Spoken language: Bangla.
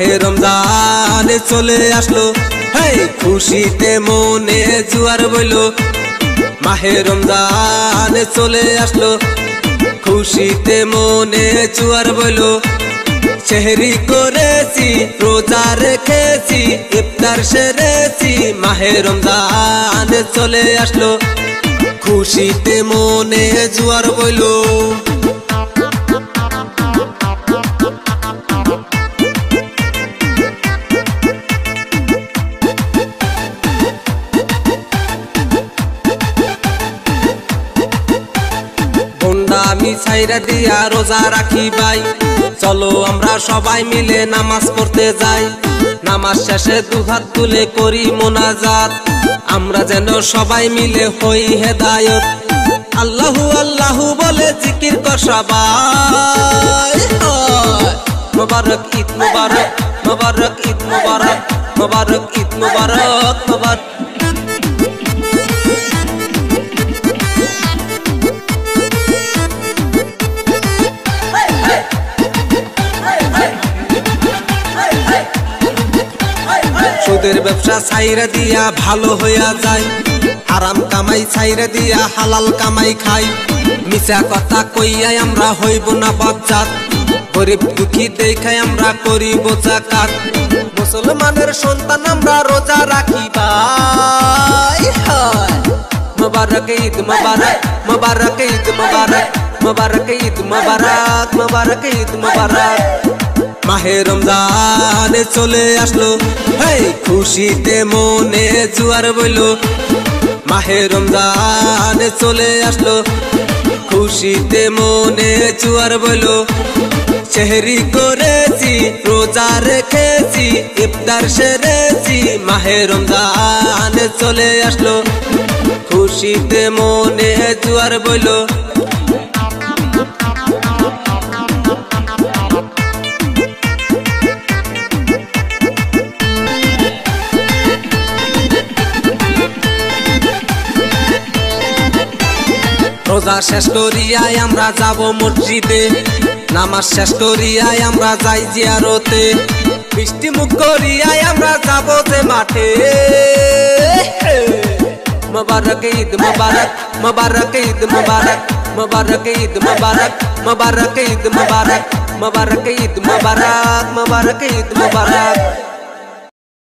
মাহে রমজান চলে আসলো, হেই খুশিতে মনে জোয়ার বইলো। মাহে রমজান চলে আসলো, খুশিতে মনে জোয়ার বইলো। সেহরি করেছি, রোজা রেখেছি, ইফতার সেরেছি। মাহে রমজান চলে আসলো, খুশিতে মনে জোয়ার বইলো। আমি ছাইরা দিয়া রোজা রাখি ভাই, চলো আমরা সবাই মিলে নামাজ পড়তে যাই। নামাজ শেষে দুহাত তুলে করি মোনাজাত, আমরা যেন সবাই মিলে হই হেদায়েত। আল্লাহু আল্লাহু বলে জিকির কর সবাই। মোবারক ঈদ মোবারক, মোবারক ঈদ মোবারক, মোবারক ঈদ মোবারক, মোবারক। সুদের ব্যবসা ছাইরা দিয়া ভালো হইয়া যায়, হারাম কামাই ছাইরা দিয়া হালাল কামাই খাই। মিছা কথা কইয়াই আমরা হইব না বজ্জাত, গরিব দুঃখী দেখাই আমরা করিব যাকাত। মুসলমানের সন্তান আমরা রোজা রাখি ভাই। মোবারক ঈদ মোবারক, মোবারক ঈদ মোবারক, মোবারক ঈদ মোবারক, মোবারক ঈদ মোবারক। মাহে রমজান চলে আসলো, হেই খুশিতে মনে জোয়ার বইলো। মাহে রমজান চলে আসলো, খুশিতে মনে জোয়ার বইলো। সেহরি করেছি, রোজা রেখেছি, ইফতার সেরেছি। মাহে রমজান চলে আসলো, খুশিতে মনে জোয়ার বইলো। রোজা শেষ করিয়াই আমরা যাব মসজিদে, নামাজ শেষ করিয়াই আমরা যাই জিয়ারতে। মিষ্টি মুখ করিয়াই আমরা যাব যে মাঠে। মোবারক ঈদ মোবারক, মোবারক ঈদ মোবারক, মোবারক ঈদ মোবারক, মোবারক ঈদ মোবারক, মোবারক ঈদ মোবারক, মোবারক ঈদ মোবারক।